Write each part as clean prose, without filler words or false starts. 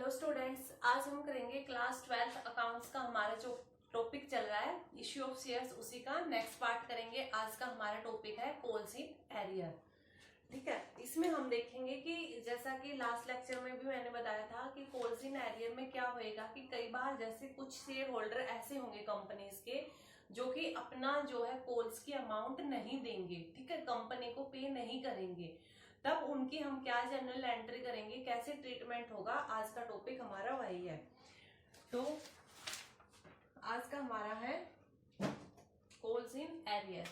Hello students, आज हम करेंगे क्लास 12th अकाउंट्स का हमारा जो टॉपिक चल रहा है इश्यू ऑफ शेयर्स, उसी का नेक्स्ट पार्ट करेंगे। आज का हमारा टॉपिक है कॉल्स इन एरियर। ठीक है, इसमें हम देखेंगे कि जैसा कि लास्ट लेक्चर में भी मैंने बताया था कि कॉल्स इन एरियर में क्या होएगा कि कई बार जैसे कुछ शेयर होल्डर ऐसे होंगे कंपनीज के जो कि अपना जो है कॉल्स की अमाउंट नहीं देंगे, ठीक है, कंपनी को पे नहीं करेंगे, तब उनकी हम क्या जनरल एंट्री करेंगे, कैसे ट्रीटमेंट होगा। आज का टॉपिक हमारा वही है। तो आज का हमारा है calls in arrear.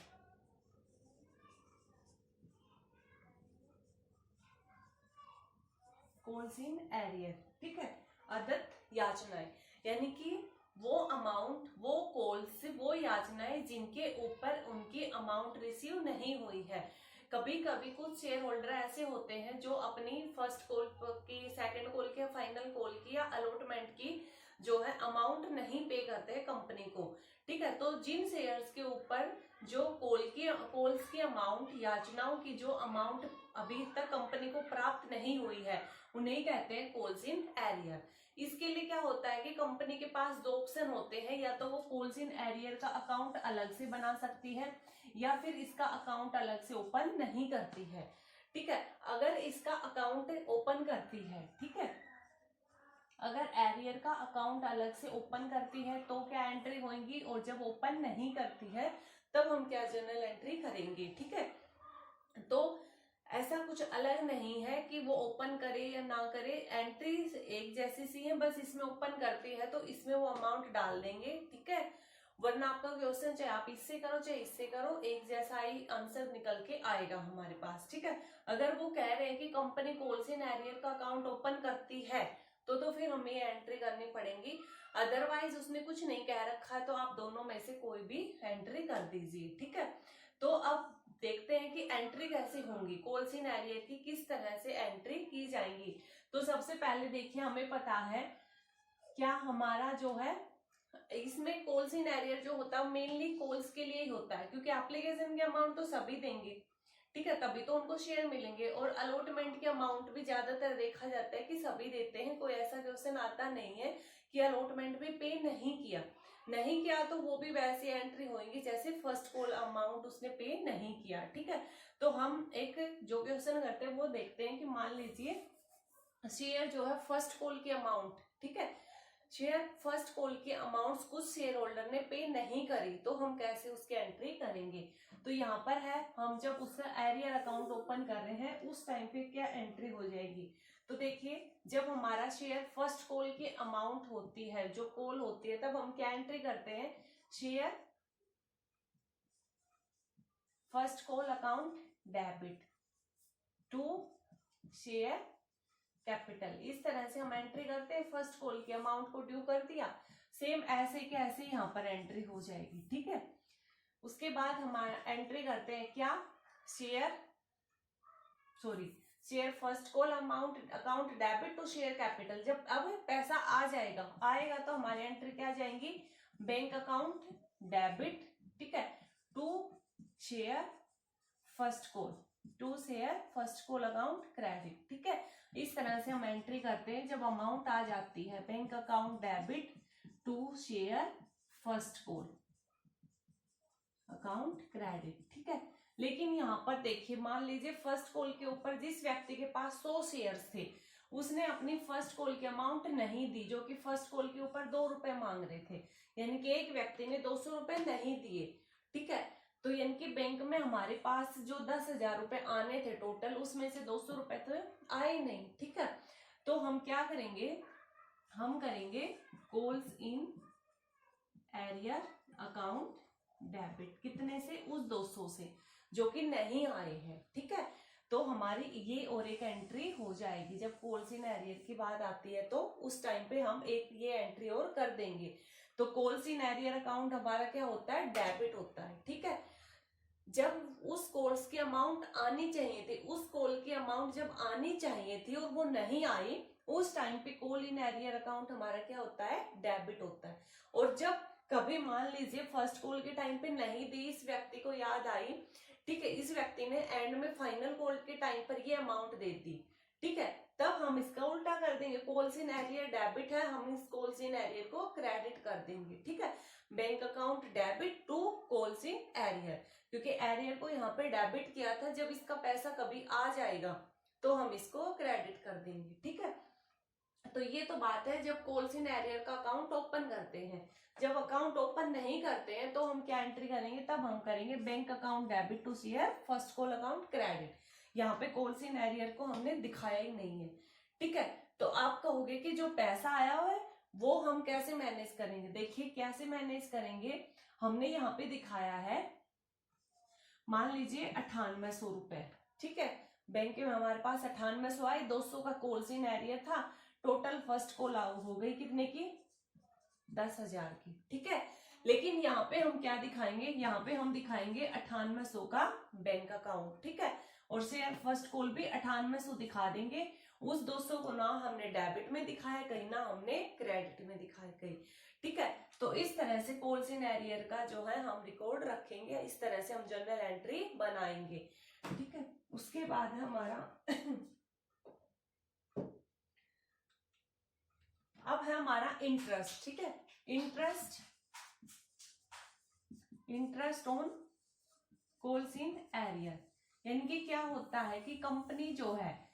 Calls in arrear, ठीक है, अदत्त याचनाएं, यानी कि वो अमाउंट, वो कॉल्स, वो याचनाएं जिनके ऊपर उनकी अमाउंट रिसीव नहीं हुई है। कभी कभी कुछ शेयर होल्डर ऐसे होते हैं जो अपनी फर्स्ट कॉल की, सेकंड कॉल की, फाइनल कॉल की या अलॉटमेंट की जो है अमाउंट नहीं पे करते हैं कंपनी को। ठीक है, तो जिन शेयर्स के ऊपर जो कॉल्स की अमाउंट, याचनाओं की जो अमाउंट अभी तक कंपनी को प्राप्त नहीं हुई है, उन्हें कहते हैं कॉल्स इन एरियर। इसके लिए क्या होता है कि कंपनी के पास दो ऑप्शन होते हैं, या तो वो कॉल्स इन एरियर का अकाउंट अलग से बना सकती है या फिर इसका अकाउंट अलग से ओपन नहीं करती है। ठीक है, अगर इसका अकाउंट ओपन करती है, ठीक है, अगर एरियर का अकाउंट अलग से ओपन करती है तो क्या एंट्री होंगी, और जब ओपन नहीं करती है तब हम क्या जनरल एंट्री करेंगे। ठीक है, तो ऐसा कुछ अलग नहीं है कि वो ओपन करे या ना करे, एंट्री एक जैसी सी है, बस इसमें ओपन करती है तो इसमें वो अमाउंट डाल देंगे। ठीक है, वरना आपका क्वेश्चन चाहे आप इससे करो चाहे इससे करो, एक जैसा ही आंसर निकल के आएगा हमारे पास। ठीक है, अगर वो कह रहे हैं कि कंपनी कॉल्स इन एरियर का अकाउंट ओपन करती है तो फिर हमें एंट्री करनी पड़ेगी। अदरवाइज उसने कुछ नहीं कह रखा है तो आप दोनों में से कोई भी एंट्री कर दीजिए। ठीक है, तो अब देखते हैं कि एंट्री कैसे होंगी, कॉल्स इन एरियर की किस तरह से एंट्री की जाएंगी। तो सबसे पहले देखिए, हमें पता है क्या हमारा जो है इसमें कॉल्स इन एरियर जो होता है मेनली कॉल्स के लिए ही होता है, क्योंकि एप्लीकेशन के अमाउंट तो सभी देंगे, ठीक है, तभी तो उनको शेयर मिलेंगे। और अलॉटमेंट के अमाउंट भी ज्यादातर देखा जाता है कि सभी देते हैं, कोई ऐसा क्वेश्चन आता नहीं है कि अलॉटमेंट भी पे नहीं किया तो वो भी वैसी एंट्री होंगी जैसे फर्स्ट कॉल अमाउंट उसने पे नहीं किया। ठीक है, तो हम एक जो क्वेश्चन करते हैं वो देखते हैं कि मान लीजिए शेयर जो है फर्स्ट कॉल की अमाउंट, ठीक है, शेयर फर्स्ट कॉल के अमाउंट्स कुछ शेयर होल्डर ने पे नहीं करी, तो हम कैसे उसकी एंट्री करेंगे। तो यहाँ पर है, हम जब उसका एरियर अकाउंट ओपन कर रहे हैं उस टाइम पे क्या एंट्री हो जाएगी। तो देखिए, जब हमारा शेयर फर्स्ट कॉल की अमाउंट होती है, जो कॉल होती है, तब हम क्या एंट्री करते हैं, share first call account debit to share capital. इस तरह से हम एंट्री करते हैं, फर्स्ट कॉल की अमाउंट को ड्यू कर दिया, सेम ऐसे के ऐसे यहाँ पर एंट्री हो जाएगी। ठीक है, उसके बाद हम एंट्री करते हैं क्या, share first call amount account debit to share capital. जब अब पैसा आएगा तो हमारी एंट्री क्या जाएंगी, बैंक अकाउंट डेबिट, ठीक है, to share first call account credit. ठीक है, इस तरह से हम एंट्री करते हैं जब अमाउंट आ जाती है bank account debit to share first call account credit. ठीक है, लेकिन यहाँ पर देखिए, मान लीजिए फर्स्ट कॉल के ऊपर जिस व्यक्ति के पास 100 शेयर्स थे, उसने अपनी फर्स्ट कॉल की अमाउंट नहीं दी, जो कि फर्स्ट कॉल के ऊपर 2 रुपए मांग रहे थे, यानी कि एक व्यक्ति ने 200 रुपए नहीं दिए। ठीक है, तो यानी कि बैंक में हमारे पास जो 10,000 रुपए आने थे टोटल, उसमें से 200 रुपए तो आए नहीं। ठीक है, तो हम क्या करेंगे, हम करेंगे calls in arrear account debit, कितने से, उस 200 से जो कि नहीं आए हैं। ठीक है, तो हमारी ये और एक एंट्री हो जाएगी। जब कॉल्स इन एरियर की बात आती है तो उस टाइम पे हम एक ये एंट्री और कर देंगे। तो कॉल्स इन एरियर अकाउंट हमारा क्या होता है, डेबिट होता है। ठीक है, जब उस कॉल्स की अमाउंट आनी चाहिए थी, उस कॉल की अमाउंट जब आनी चाहिए थी और वो नहीं आई, उस टाइम पे कॉल इन एरियर अकाउंट हमारा क्या होता है, डेबिट होता है। और जब कभी मान लीजिए फर्स्ट कॉल के टाइम पे नहीं दी, इस व्यक्ति को याद आई, ठीक है, इस व्यक्ति ने एंड में फाइनल कॉल के टाइम पर ये अमाउंट दे दी, ठीक है, तब हम इसका उल्टा कर देंगे, कॉल्स इन एरियर डेबिट है, हम इस कॉल्स इन एरियर को क्रेडिट कर देंगे। ठीक है, bank account debit to calls in arrear, क्योंकि एरियर को यहाँ पे डेबिट किया था, जब इसका पैसा कभी आ जाएगा तो हम इसको क्रेडिट कर देंगे। ठीक है, तो ये तो बात है जब कॉल्स इन एरियर का अकाउंट ओपन करते हैं। जब अकाउंट ओपन नहीं करते हैं तो हम क्या एंट्री करेंगे, तब हम करेंगे bank account debit to share first call account credit. यहाँ पे कॉल्स इन एरियर को हमने दिखाया ही नहीं है। ठीक है, तो आप कहोगे कि जो पैसा आया हुआ है वो हम कैसे मैनेज करेंगे। देखिए कैसे मैनेज करेंगे, हमने यहाँ पे दिखाया है, मान लीजिए 9800 रुपए। ठीक है, बैंक में हमारे पास 9800 आए, 200 का कॉल्स इन एरियर था, टोटल फर्स्ट कॉल हो गई कितने की, 10,000 की। ठीक है, लेकिन यहाँ पे हम क्या दिखाएंगे, यहाँ पे हम दिखाएंगे 9800 का बैंक अकाउंट। ठीक है, और शेयर फर्स्ट कॉल भी 9800 दिखा देंगे। उस 200 को ना हमने डेबिट में दिखाया कहीं, ना हमने क्रेडिट में दिखाया कहीं। ठीक है, तो इस तरह से कॉल्स इन एरियर का जो है हम रिकॉर्ड रखेंगे, इस तरह से हम जर्नल एंट्री बनाएंगे। ठीक है, उसके बाद है हमारा अब है हमारा इंटरेस्ट। ठीक है, interest on calls in arrear, यानी कि क्या होता है कि कंपनी जो है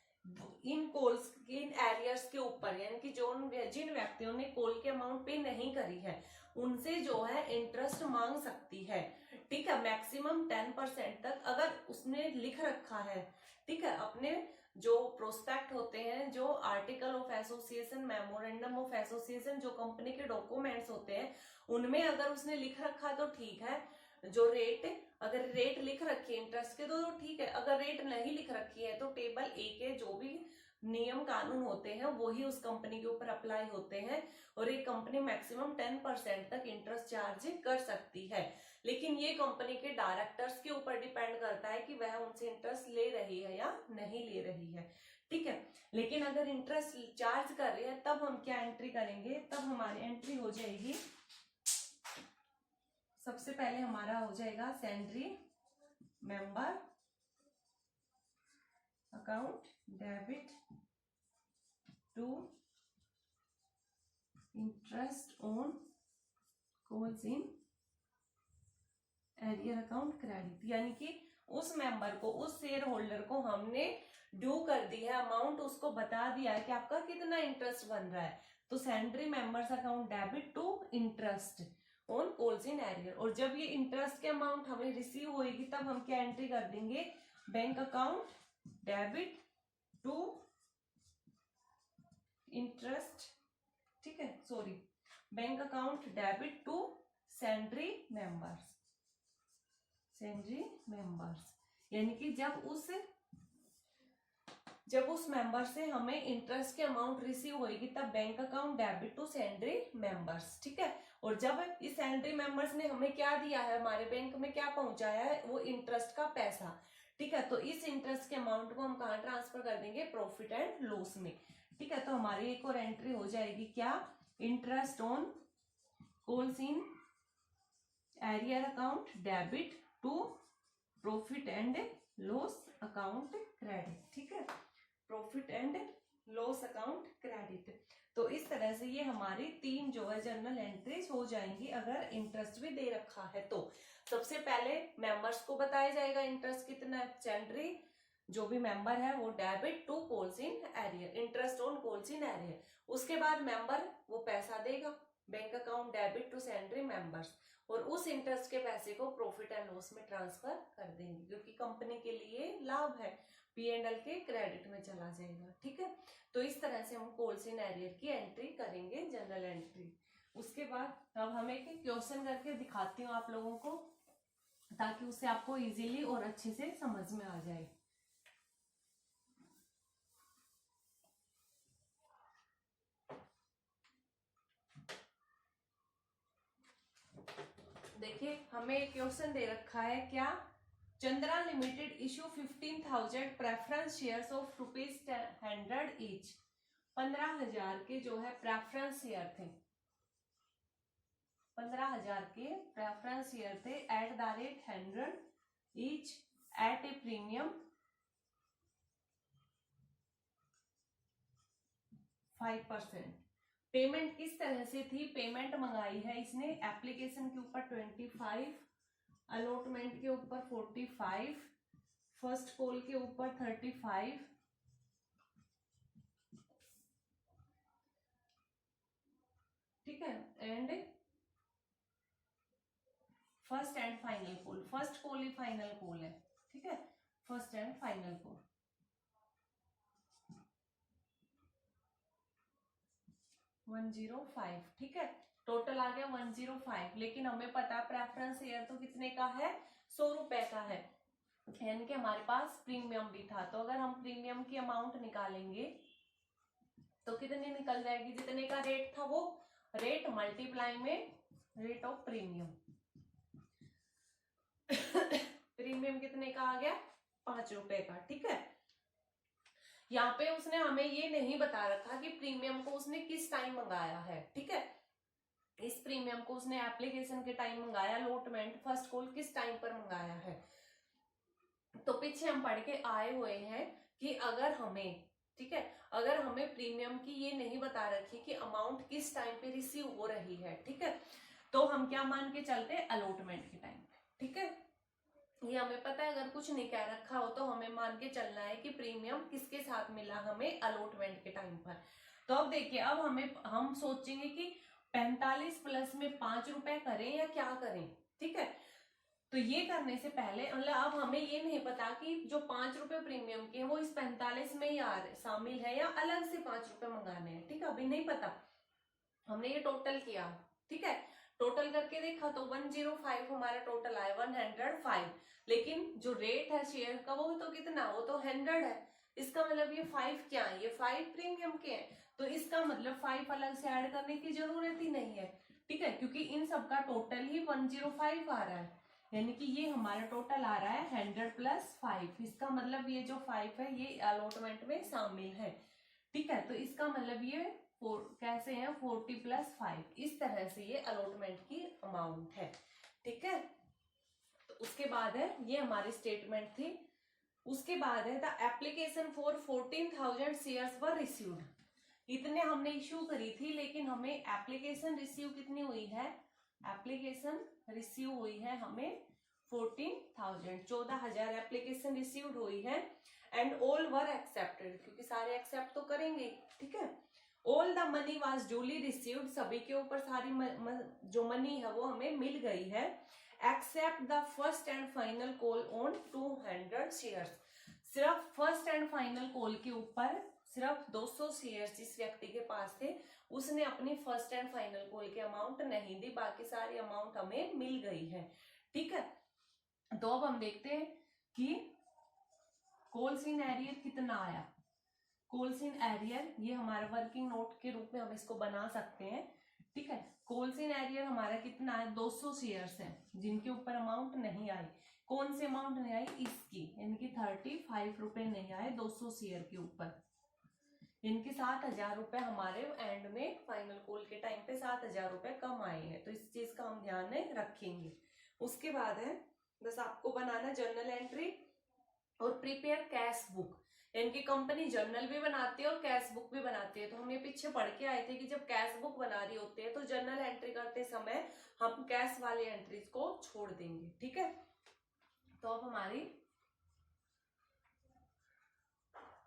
इन कॉल्स इन एरियर्स के ऊपर, यानी कि जो जिन व्यक्तियों ने कॉल के अमाउंट पे नहीं करी है उनसे जो है इंटरेस्ट मांग सकती है। ठीक है, मैक्सिमम 10% तक अगर उसने लिख रखा है। ठीक है, अपने जो प्रोस्पेक्ट होते हैं, जो article of association, memorandum of association, जो कंपनी के डॉक्यूमेंट्स होते हैं उनमें अगर उसने लिख रखा तो ठीक है, जो रेट, अगर रेट लिख रखी है इंटरेस्ट के तो ठीक है, अगर रेट नहीं लिख रखी है तो टेबल ए के जो भी नियम कानून होते हैं वही उस कंपनी के ऊपर अप्लाई होते हैं, और एक कंपनी मैक्सिमम 10% तक इंटरेस्ट चार्ज कर सकती है। लेकिन ये कंपनी के डायरेक्टर्स के ऊपर डिपेंड करता है कि वह उनसे इंटरेस्ट ले रही है या नहीं ले रही है। ठीक है, लेकिन अगर इंटरेस्ट चार्ज कर रही है तब हम क्या एंट्री करेंगे, तब हमारी एंट्री हो जाएगी, सबसे पहले हमारा हो जाएगा salary member account debit to interest on calls in arrear account credit, यानी कि उस मेंबर को, उस शेयर होल्डर को हमने ड्यू कर दी है अमाउंट, उसको बता दिया है कि आपका कितना इंटरेस्ट बन रहा है। तो salary members account debit to interest on calls in arrear, और जब ये इंटरेस्ट के अमाउंट हमें रिसीव होएगी तब हम क्या एंट्री कर देंगे, bank account debit to interest. ठीक है, sorry, bank account debit to salary members, यानी कि जब उस मेंबर से हमें इंटरेस्ट के अमाउंट रिसीव होगी तब bank account debit to salary members. ठीक है, और जब इस सैलरी मेंबर्स ने हमें क्या दिया है, हमारे बैंक में क्या पहुंचाया है, वो इंटरेस्ट का पैसा। ठीक है, तो इस इंटरेस्ट के अमाउंट को हम कहाँ ट्रांसफर कर देंगे, प्रॉफिट एंड लॉस में। ठीक है, तो हमारी एक और एंट्री हो जाएगी क्या, interest on calls in arrear account debit to profit and loss account credit. ठीक है, profit and loss account credit. तो इस तरह से ये हमारी 3 जो है जर्नल एंट्रीज हो जाएंगी अगर इंटरेस्ट भी दे रखा है तो। सबसे पहले मेंबर्स को बताया जाएगा इंटरेस्ट कितना है, सैलरी जो भी मेंबर है वो debit to calls in arrear, interest on calls in arrear. उसके बाद मेंबर वो पैसा देगा, bank account debit to salary members, और उस इंटरेस्ट के पैसे को प्रॉफिट एंड लॉस में ट्रांसफर कर देंगे, क्योंकि कंपनी के लिए लाभ है, P&L के क्रेडिट में चला जाएगा। ठीक है, तो इस तरह से हम कॉल्स इन एरियर की एंट्री करेंगे, जनरल एंट्री। उसके बाद अब हम एक क्वेश्चन करके दिखाती हूँ आप लोगों को, ताकि उससे आपको इजीली और अच्छे से समझ में आ जाए। देखिए हमें एक क्वेश्चन दे रखा है, क्या Chandra limited issue 15,000 preference shares of ₹100 each, 15,000 के जो है प्रेफरेंस शेयर थे, 15,000 के प्रेफरेंस शेयर थे at the rate 100 each eight A premium 5%। Payment किस तरह से थी, पेमेंट मंगाई है इसने एप्लीकेशन के ऊपर 25, अलॉटमेंट के ऊपर 45, फर्स्ट कॉल के ऊपर 35, ठीक है, and first and final call, first call he final call है, ठीक है, फर्स्ट एंड फाइनल कॉल 105, ठीक है, टोटल आ गया 105। लेकिन हमें पता है प्रेफरेंस शेयर तो कितने का है, 100 रुपए का है, यानी कि हमारे पास प्रीमियम भी था। तो अगर हम प्रीमियम की अमाउंट निकालेंगे तो कितनी निकल जाएगी, जितने का रेट था वो रेट मल्टीप्लाई में रेट ऑफ प्रीमियम। प्रीमियम कितने का आ गया, 5 रुपए का, ठीक है। यहाँ पे उसने हमें ये नहीं बता रखा कि प्रीमियम को उसने किस टाइम मंगाया है, ठीक है। इस प्रीमियम को उसने एप्लीकेशन के टाइम मंगाया, अलॉटमेंट फर्स्ट कॉल किस टाइम पर मंगाया है। तो पीछे हम पढ़ के आए हुए हैं कि अगर हमें, ठीक है, अगर हमें प्रीमियम की ये नहीं बता रखी कि अमाउंट किस टाइम पे रिसीव हो रही है, ठीक है, तो हम क्या मान के चलते, अलॉटमेंट के टाइम पे, ठीक है। ये हमें पता है, अगर कुछ नहीं कह रखा हो तो हमें मान के चलना है कि प्रीमियम किसके साथ मिला हमें, अलॉटमेंट के टाइम पर। तो अब देखिए, अब हम सोचेंगे कि 45 प्लस में 5 रुपए करें या क्या करें, ठीक है। तो ये करने से पहले मतलब अब हमें ये नहीं पता कि जो 5 रुपए प्रीमियम के हैं वो इस 45 में ही शामिल है या अलग से 5 रुपए मंगाने हैं, ठीक है, अभी नहीं पता। हमने ये टोटल किया, ठीक है, टोटल करके देखा तो 105 हमारा टोटल आया, 105। लेकिन जो रेट है शेयर का वो तो कितना, वो तो 100 है। इसका मतलब ये 5 क्या है, ये 5 प्रीमियम के हैं, तो इसका मतलब 5 अलग से ऐड करने की जरूरत ही नहीं है, ठीक है, क्योंकि इन सबका टोटल ही 105 आ रहा है, यानी कि ये हमारा टोटल आ रहा है 100 प्लस 5। इसका मतलब ये जो 5 है ये अलॉटमेंट में शामिल है, ठीक है। तो इसका मतलब ये कैसे है, 40 प्लस 5, इस तरह से ये अलॉटमेंट की अमाउंट है, ठीक है। तो उसके बाद है, ये हमारी स्टेटमेंट थी। उसके बाद है the application for 14,000 shares were received. इतने हमने इश्यू करी थी, लेकिन हमें एप्लीकेशन रिसीव कितनी हुई है, एप्लीकेशन रिसीव हुई है हमें 14,000 एप्लीकेशन रिसीव्ड हुई है, एंड ऑल वर एक्सेप्टेड, क्योंकि सारे एक्सेप्ट तो करेंगे, ठीक है। All the money was duly received, सभी के ऊपर सारी जो मनी है वो हमें मिल गई है, except the first and final call on 200 shares. सिर्फ फर्स्ट एंड फाइनल कॉल के ऊपर सिर्फ 200 शेयर्स जिस व्यक्ति के पास थे उसने अपनी फर्स्ट एंड फाइनल कॉल की अमाउंट नहीं दी, बाकी सारी अमाउंट हमें मिल गई है, ठीक है। तो अब हम देखते हैं कि कॉल्स इन एरियर कितना आया। कॉल्स इन एरियर ये हमारा वर्किंग नोट के रूप में हम इसको बना सकते हैं, ठीक है। कॉल्स इन एरियर हमारा कितना है, 200 शेयर्स हैं जिनके ऊपर अमाउंट नहीं आई। कौन सी अमाउंट नहीं आई, इसकी, यानी कि 35 रुपए नहीं आए 200 शेयर के ऊपर। इनके 7,000 रुपए हमारे एंड में फाइनल कॉल के टाइम पे 7,000 रुपए कम आए हैं, तो इस चीज का हम ध्यान में रखेंगे। उसके बाद है बस आपको बनाना जर्नल एंट्री और प्रिपेयर कैश बुक, यानी कि कंपनी जर्नल भी बनाती है और कैश बुक भी बनाती है। तो हम ये पीछे पढ़ के आए थे कि जब कैश बुक बना रही होती है तो जर्नल एंट्री करते समय हम कैश वाली एंट्रीज को छोड़ देंगे, ठीक है। तो अब हमारी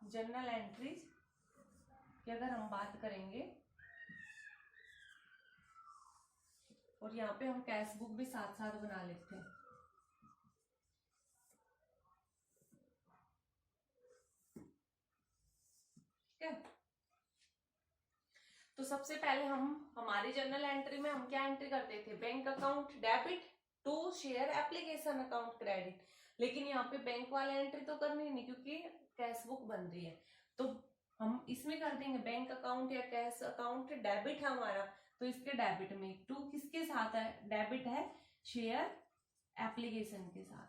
जर्नल एंट्रीज की अगर हम बात करेंगे, और यहाँ पे हम कैश बुक भी साथ साथ बना लेते हैं, ठीक है। तो सबसे पहले हम हमारी जर्नल एंट्री में हम क्या एंट्री करते थे, bank account debit to share application account credit. लेकिन यहाँ पे बैंक वाला एंट्री तो करनी नहीं क्योंकि कैश बुक बन रही है, तो हम इसमें कर देंगे बैंक अकाउंट या कैश अकाउंट डेबिट है हमारा, तो इसके डेबिट में टू किसके साथ है, डेबिट है शेयर एप्लीकेशन के साथ,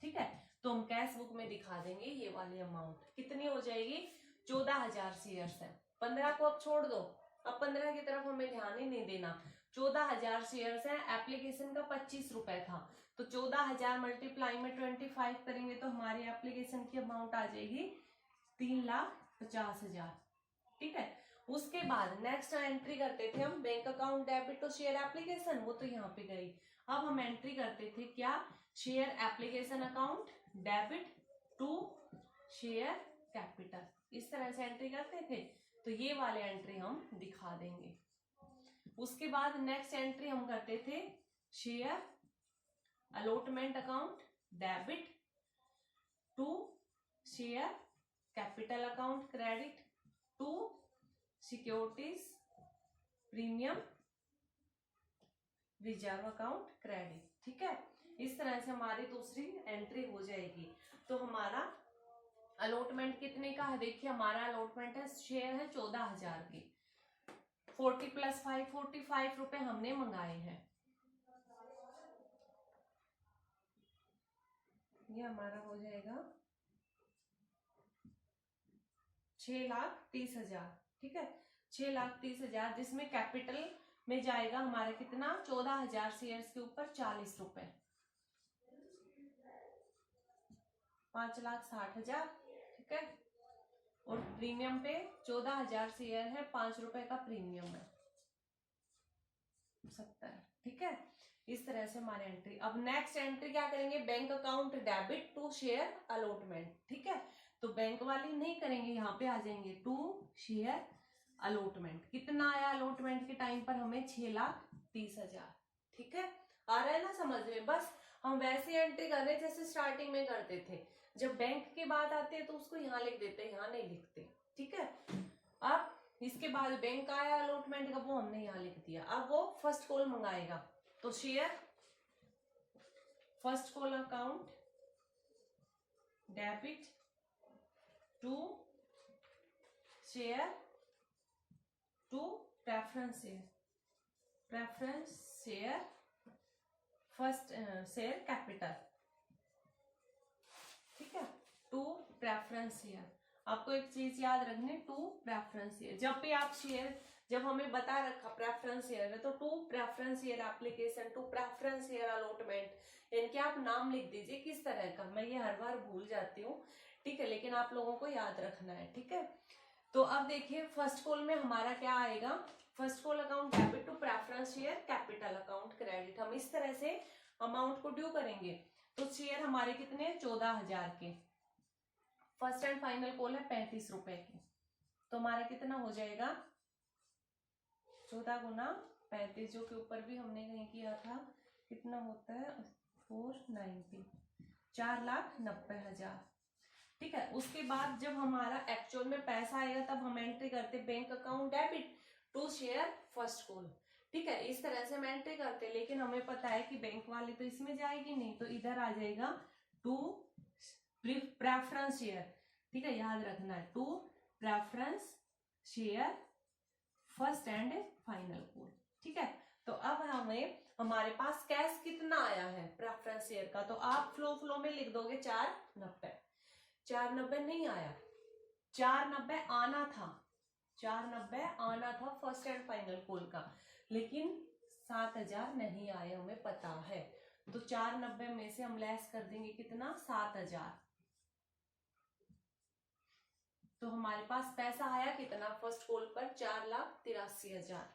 ठीक है। तो हम कैश बुक में दिखा देंगे ये वाली अमाउंट कितनी हो जाएगी, 14,000 शेयर्स है। 15 को अब छोड़ दो, अब 15 की तरफ हमें ध्यान ही नहीं देना। 14,000 शेयर्स है, एप्लीकेशन का 25 रुपए था, तो 14,000 मल्टीप्लाई में 25 करेंगे तो हमारी एप्लीकेशन की अमाउंट आ जाएगी 3,50,000, ठीक है। उसके बाद नेक्स्ट एंट्री करते थे हम bank account debit to share application, वो तो यहाँ पे गई। अब हम एंट्री करते थे क्या, share application account debit to share capital, इस तरह से एंट्री करते थे। तो ये वाले एंट्री हम दिखा देंगे। उसके बाद नेक्स्ट एंट्री हम करते थे share allotment account debit to share capital account credit to securities premium reserve account credit. ठीक है, इस तरह से हमारी दूसरी एंट्री हो जाएगी। तो हमारा अलॉटमेंट कितने का है, देखिए हमारा अलॉटमेंट है, शेयर है 14,000 की, 40 + 5 45 रुपए हमने मंगाए हैं। ये हमारा हो जाएगा 6,30,000। ठीक है, 6,30,000, जिसमें कैपिटल में जाएगा हमारा कितना, 14,000 शेयर्स के ऊपर 40 रुपए, 5,60,000। ठीक है, और प्रीमियम पे 14,000 शेयर है, 5 रुपए का प्रीमियम है, 70। ठीक है, इस तरह से हमारी एंट्री। अब नेक्स्ट एंट्री क्या करेंगे, bank account debit to share allotment. ठीक है, तो बैंक वाली नहीं करेंगे, यहाँ पे आ जाएंगे टू शेयर अलॉटमेंट। कितना आया अलॉटमेंट के टाइम पर हमें, 6,30,000। ठीक है, आ रहा है ना समझ में। बस हम वैसे एंट्री कर रहे जैसे स्टार्टिंग में करते थे। जब बैंक की बात आती है तो उसको यहाँ लिख देते हैं, यहाँ नहीं लिखते। ठीक है, अब इसके बाद बैंक आया अलॉटमेंट का, वो हमने यहाँ लिख दिया। अब वो फर्स्ट कॉल मंगाएगा, तो share first call account debit to share to preference share, preference share first share capital. ठीक है, टू प्रेफरेंस शेयर। आपको एक चीज याद रखनी, टू प्रेफरेंस शेयर। जब भी आप शेयर, जब हमें बता रखा प्रेफरेंस शेयर है, तो to preference share application to preference share allotment, यानी कि आप नाम लिख दीजिए किस तरह का। मैं ये हर बार भूल जाती हूँ, ठीक है, लेकिन आप लोगों को याद रखना है। ठीक है, तो अब देखिए फर्स्ट कॉल में हमारा क्या आएगा, first call account debit to preference share capital account credit. हम इस तरह से अमाउंट को ड्यू करेंगे। तो शेयर हमारे कितने, 14,000 के। फर्स्ट एंड फाइनल कॉल है 35 रुपए की, तो हमारा कितना हो जाएगा, 14 गुना 35, जो के ऊपर भी हमने कहीं किया था, कितना होता है 490, 4,90,000। ठीक है, उसके बाद जब हमारा एक्चुअल में पैसा आएगा तब हम एंट्री करते bank account debit to share first call. ठीक है, इस तरह से हम एंट्री करते, लेकिन हमें पता है कि बैंक वाली तो इसमें जाएगी नहीं, तो इधर आ जाएगा टू प्रेफरेंस शेयर। ठीक है, याद रखना है, to preference share first and final call. ठीक है, तो अब हमें, हमारे पास कैश कितना आया है प्रेफरेंस शेयर का, तो आप फ्लो में लिख दोगे 490। 490 नहीं आया, 490 आना था, 490 आना था फर्स्ट एंड फाइनल कॉल का, लेकिन 7,000 नहीं आए, हमें पता है। तो 490 में से हम लेस कर देंगे कितना, 7,000। तो हमारे पास पैसा आया कितना फर्स्ट कॉल पर, 4,83,000।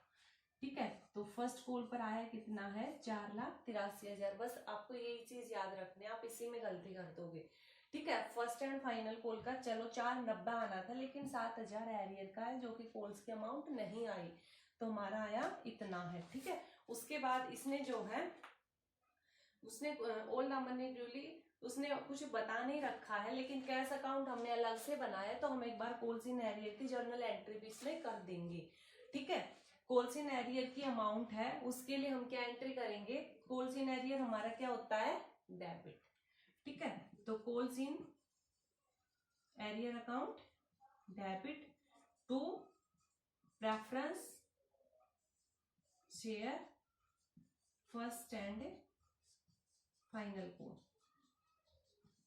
ठीक है, तो फर्स्ट कॉल पर आया कितना है, 4,83,000। बस आपको यही चीज याद रखनी है, आप इसी में गलती कर दोगे। ठीक है, फर्स्ट एंड फाइनल कॉल का चलो 490 आना था, लेकिन 7,000 एरियर का है, जो कि कॉल्स की अमाउंट नहीं आई, तो हमारा आया इतना है। ठीक है, उसके बाद इसने जो है, उसने ओल्ड मनी ड्यूली, उसने कुछ बता नहीं रखा है, लेकिन कैश अकाउंट हमने अलग से बनाया है, तो हम एक बार कॉल्स इन एरियर की जर्नल एंट्री भी इसमें कर देंगे। ठीक है, कॉल्स इन एरियर की अमाउंट है, उसके लिए हम क्या एंट्री करेंगे, कॉल्स इन एरियर हमारा क्या होता है, डेबिट। ठीक है, तो calls in arrear account debit to preference share first and final call,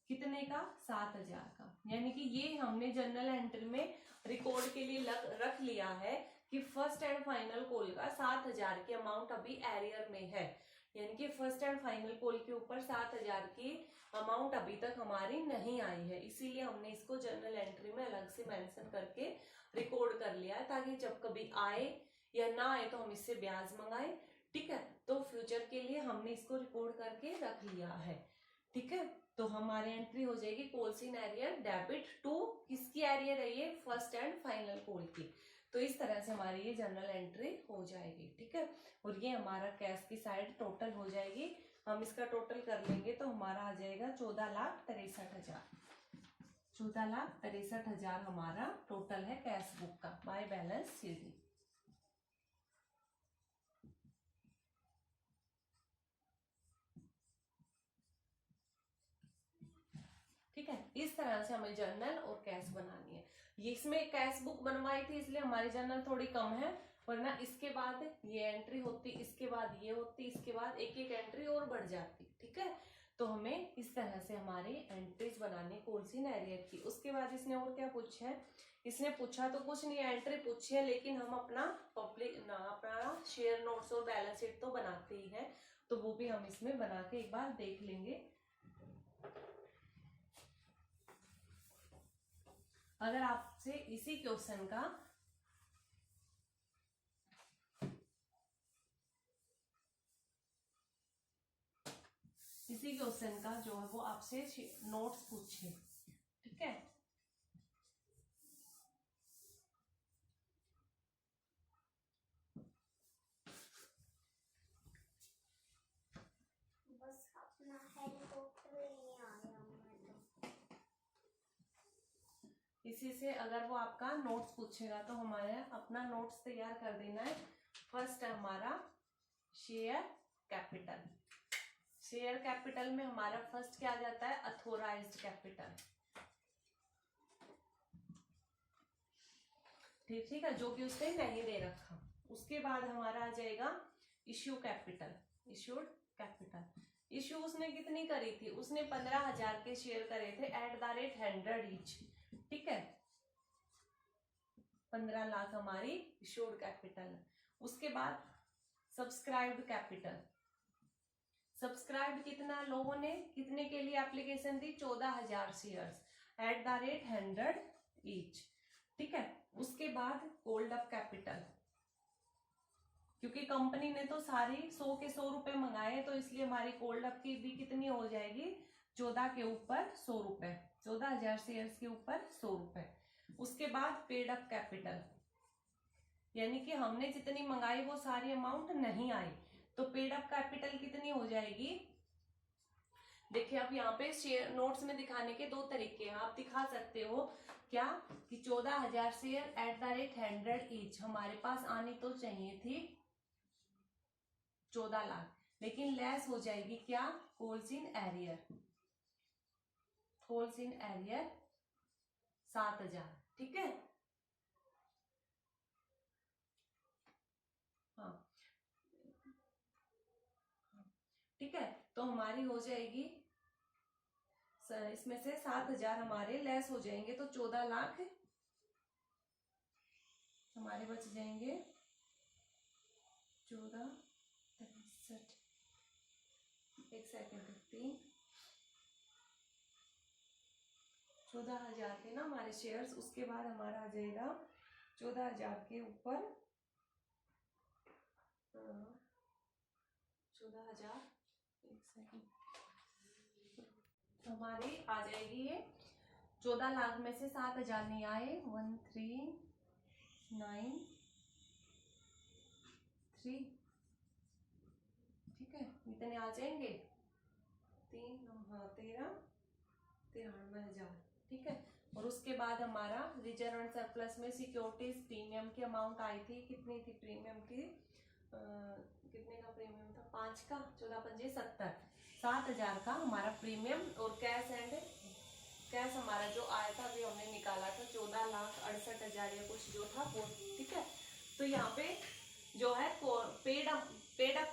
कितने का, 7,000 का। यानी कि ये हमने जर्नल एंट्री में रिकॉर्ड के लिए रख लिया है कि फर्स्ट एंड फाइनल कॉल का 7,000 की अमाउंट अभी एरियर में है, यानी कि फर्स्ट एंड फाइनल कॉल के ऊपर 7,000 की अमाउंट अभी तक हमारी नहीं आई है, इसीलिए हमने इसको जर्नल एंट्री में अलग से मेंशन करके रिकॉर्ड कर लिया है, ताकि जब कभी आए या ना आए तो हम इससे ब्याज मंगाए। ठीक है, तो फ्यूचर के लिए हमने इसको रिकॉर्ड करके रख लिया है। ठीक है, तो हमारी एंट्री हो जाएगी calls in arrear debit to किसकी एरियर है ये, फर्स्ट एंड फाइनल कॉल की। तो इस तरह से हमारी ये जनरल एंट्री हो जाएगी। ठीक है, और ये हमारा कैश की साइड टोटल हो जाएगी। हम इसका टोटल कर लेंगे तो हमारा आ जाएगा 14,63,000। 14,63,000 हमारा टोटल है कैश बुक का बाय बैलेंस शीट। ठीक है, इस तरह से हमें जर्नल और कैश बनानी है। ये इसमें कैश बुक बनवाई थी इसलिए हमारी जर्नल थोड़ी कम है, वरना इसके बाद ये एंट्री होती, इसके बाद ये होती, इसके बाद एक एक एंट्री और बढ़ जाती। ठीक है, तो हमें इस तरह से हमारी एंट्रीज बनानी कॉल्स इन एरियर की। उसके बाद इसने और क्या पूछा है, इसने पूछा तो कुछ नहीं, एंट्री पूछी है, लेकिन हम अपना अपना शेयर नोट्स और बैलेंस शीट तो बनाते ही है, तो वो भी हम इसमें बना के एक बार देख लेंगे। अगर आपसे इसी क्वेश्चन का जो है वो आपसे नोट्स पूछे, ठीक है, बस अपना हेलीकॉप्टर नहीं आया इसी से अगर वो आपका नोट्स पूछेगा तो हमारे अपना नोट्स तैयार कर देना है। फर्स्ट है हमारा शेयर कैपिटल। शेयर कैपिटल में हमारा फर्स्ट क्या आ जाता है, अथोराइज्ड कैपिटल। ठीक है, जो कि उसने नहीं दे रखा। उसके बाद हमारा आ जाएगा issue capital, issued capital. Issue उसने कितनी करी थी, उसने 15,000 के शेयर करे थे @100 ईच। ठीक है, 15 लाख हमारी इश्यूड कैपिटल। उसके बाद सब्सक्राइब्ड कैपिटल। सब्सक्राइब कितना, लोगों ने कितने के लिए एप्लीकेशन दी, 14,000 शेयर्स @100 ईच। ठीक है, उसके बाद कोल्ड अप कैपिटल, क्योंकि कंपनी ने तो सारी 100 के 100 रुपए मंगाए, तो इसलिए हमारी कोल्ड अप की भी कितनी हो जाएगी, 14 के ऊपर 100 रुपए, 14,000 शेयर्स के ऊपर 100 रुपए। उसके बाद पेड अप कैपिटल, यानी कि हमने जितनी मंगाई वो सारी अमाउंट नहीं आई, तो पेड अप कैपिटल कितनी हो जाएगी। देखिए, अब यहाँ पे शेयर नोट्स में दिखाने के दो तरीके हैं, आप दिखा सकते हो क्या कि 14,000 शेयर @100 ईच हमारे पास आनी तो चाहिए थी 14 लाख, लेकिन लेस हो जाएगी क्या, calls in arrear, calls in arrear 7,000। ठीक है, हाँ, ठीक है, तो हमारी हो जाएगी इसमें से 7,000 हमारे लेस हो जाएंगे, तो 14 लाख हमारे बच जाएंगे। 14 63, एक सेकेंड, 14,000 के ना हमारे शेयर्स। उसके बाद हमारा आ जाएगा 14,000 के ऊपर 14,000, एक सेकेंड, हमारी आ जाएगी ये 14 लाख में से 7,000 नहीं आए, 1393। ठीक है, इतने आ जाएंगे, 93,हजार। ठीक है, और उसके बाद हमारा रिजर्व एंड सरप्लस में सिक्योरिटीज प्रीमियम की अमाउंट आई थी, कितनी थी प्रीमियम की, कितने का प्रीमियम था, 5 का, 14 पंजे 70, 7,000 का हमारा प्रीमियम। और कैश हमारा जो आया था अभी हमने निकाला था 14,68,000 या कुछ जो था वो। ठीक है, तो यहाँ पे जो है पेड अप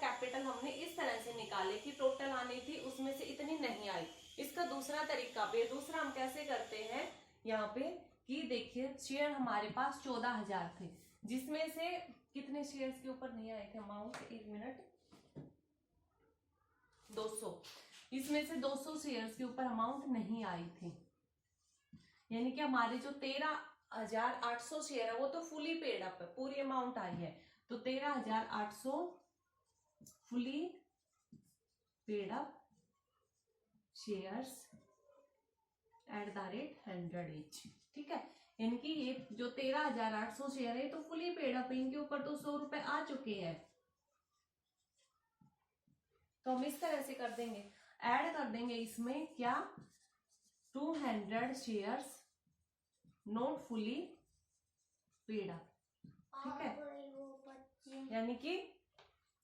कैपिटल हमने इस तरह से निकाले कि टोटल आनी थी उसमें से इतनी नहीं आई। इसका दूसरा तरीका दूसरा हम कैसे करते हैं यहाँ पे कि देखिए, शेयर हमारे पास 14,000 थे, जिसमें से कितने शेयर्स के ऊपर नहीं आए थे अमाउंट, 1 मिनट, 200, इसमें से 200 शेयर्स के ऊपर अमाउंट नहीं आई थी, यानी कि हमारे जो 13 13,800 शेयर है, वो तो फुली पेड अप है, पूरी अमाउंट आई है। तो 13,800 fully paid up shares at the rate 100 each. ठीक है, यानी कि ये जो 13,800 शेयर है तो फुली पेड अप, इनके ऊपर तो 100 रुपए आ चुके हैं। तो हम इस तरह से कर देंगे, ऐड कर देंगे इसमें क्या, 200 shares not fully paid up. ठीक है, वो बच्चे यानी कि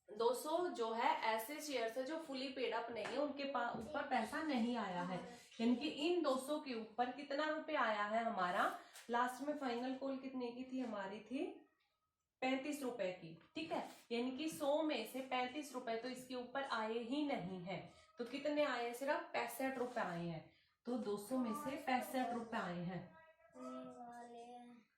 200 जो है ऐसे शेयर्स है जो फुली पेड अप नहीं है, उनके ऊपर पैसा नहीं आया है। यानी कि इन 200 के ऊपर कितना रुपए आया है हमारा, लास्ट में फाइनल कॉल कितने की थी हमारी, थी 35 रुपए की। ठीक है, यानी कि 100 में से 35 रुपए तो इसके ऊपर आए ही नहीं है। तो कितने आए हैं, सिर्फ 65 रुपए आए हैं। तो 200 में से 65 रुपए आए हैं।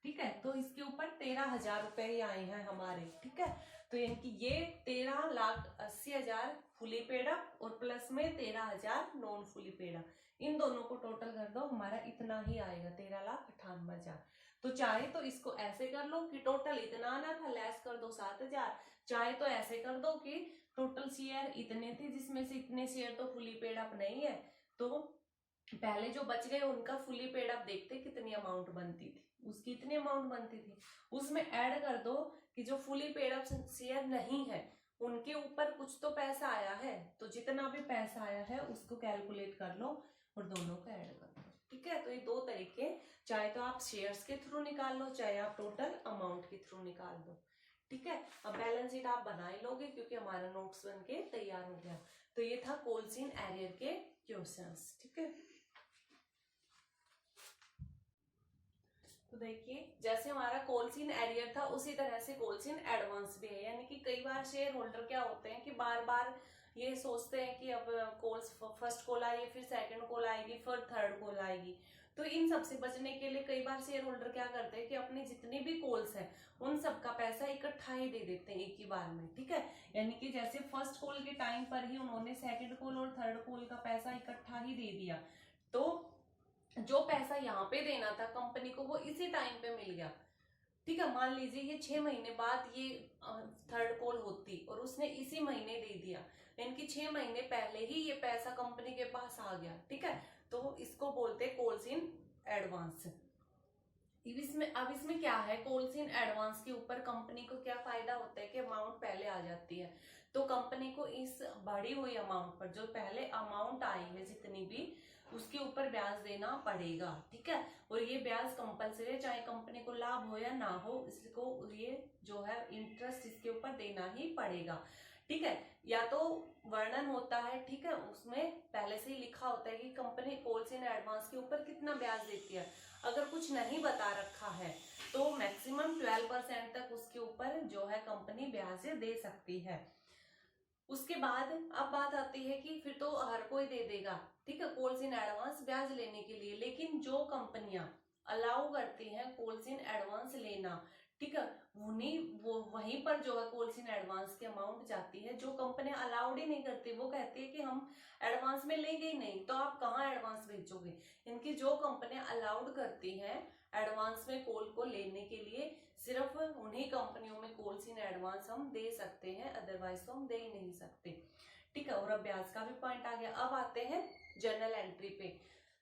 ठीक है, तो इसके ऊपर 13,000 रुपए ही आए हैं हमारे। ठीक है, तो यानी कि ये 13,80,000 फुली पेड अप और प्लस में 13,000 नॉन फुली पेड अप, इन दोनों को टोटल कर दो, हमारा इतना ही आएगा, 13,98,000। तो चाहे तो इसको ऐसे कर लो कि टोटल इतना आना था, लेस कर दो 7,000। चाहे तो ऐसे कर दो कि टोटल शेयर इतने थे जिसमें से इतने शेयर तो फुली पेड अप नहीं है, तो पहले जो बच गए उनका फुली पेड अप देखते कितनी अमाउंट बनती थी, उसकी इतनी अमाउंट बनती थी, उसमें ऐड कर दो कि जो फुली पेड अप शेयर नहीं है उनके ऊपर कुछ तो पैसा आया है, तो जितना भी पैसा आया है उसको कैलकुलेट कर लो और दोनों को ऐड कर दो। ठीक है, तो ये दो तरीके, चाहे तो आप शेयर्स के थ्रू निकाल लो, चाहे आप टोटल अमाउंट के थ्रू निकाल दो। ठीक है, अब बैलेंस शीट आप बना ही लोगे क्योंकि हमारा नोट्स बन के तैयार हो गया। तो ये था कोल्सिन एरियर के क्वेश्चंस। ठीक है, तो देखिए जैसे हमारा कोल्सिन एरियर था उसी तरह से कोल्सिन एडवांस भी है। यानी कि कई बार शेयर होल्डर क्या होते हैं कि बार बार ये सोचते हैं कि अब कॉल्स फर्स्ट कॉल आएगी, फिर सेकंड कॉल आएगी, फिर थर्ड कॉल आएगी। तो इन सब से बचने के लिए कई बार शेयर होल्डर क्या करते हैं कि अपने जितने भी कॉल्स हैं उन सबका पैसा इकट्ठा ही दे देते हैं एक ही बार में। ठीक है, यानी कि जैसे फर्स्ट कॉल के टाइम पर ही उन्होंने सेकंड कॉल और थर्ड कॉल का पैसा इकट्ठा ही दे दिया, तो जो पैसा यहाँ पे देना था कंपनी को वो इसी टाइम पे मिल गया। ठीक है, मान लीजिए ये 6 महीने बाद ये थर्ड कॉल होती और उसने इसी महीने दे दिया, यानी कि 6 महीने पहले ही ये पैसा कंपनी के पास आ गया। ठीक है, तो इसको बोलते हैं कॉल्स इन एडवांस। अब इसमें क्या है, कॉल्स इन एडवांस के ऊपर कंपनी को क्या फायदा होता है कि अमाउंट पहले आ जाती है, तो कंपनी को इस बढ़ी हुई अमाउंट पर जो पहले अमाउंट आई है जितनी भी, उसके ऊपर ब्याज देना पड़ेगा। ठीक है, और ये ब्याज कंपलसरी है, चाहे कंपनी को लाभ हो या ना हो, इसको ये जो है इंटरेस्ट इसके ऊपर देना ही पड़ेगा। ठीक है, या तो वर्णन होता है, ठीक है, उसमें पहले से ही लिखा होता है कि कंपनी कॉल्स इन एडवांस के ऊपर कितना ब्याज देती है। अगर कुछ नहीं बता रखा है तो मैक्सिमम 12% तक उसके ऊपर जो है कंपनी ब्याज दे सकती है। उसके बाद अब बात आती है कि फिर तो हर कोई दे देगा, ठीक है, कॉल्स इन एडवांस ब्याज लेने के लिए, लेकिन जो कंपनियां अलाउ करती हैं कॉल्स इन एडवांस लेना, ठीक है, वहीं पर जो है कॉल्स इन एडवांस की अमाउंट जाती है। जो कंपनियां अलाउड ही नहीं करती वो कहती है कि हम एडवांस में लेंगे ही नहीं, तो आप कहाँ एडवांस भेजोगे। इनकी जो कंपनियां अलाउड करती हैं एडवांस में कॉल को लेने के लिए, सिर्फ उन्हीं कंपनियों में कॉल्स इन एडवांस हम दे सकते हैं, अदरवाइज तो हम दे ही नहीं सकते। ठीक है, और अब ब्याज का भी पॉइंट आ गया। अब आते हैं जर्नल एंट्री पे।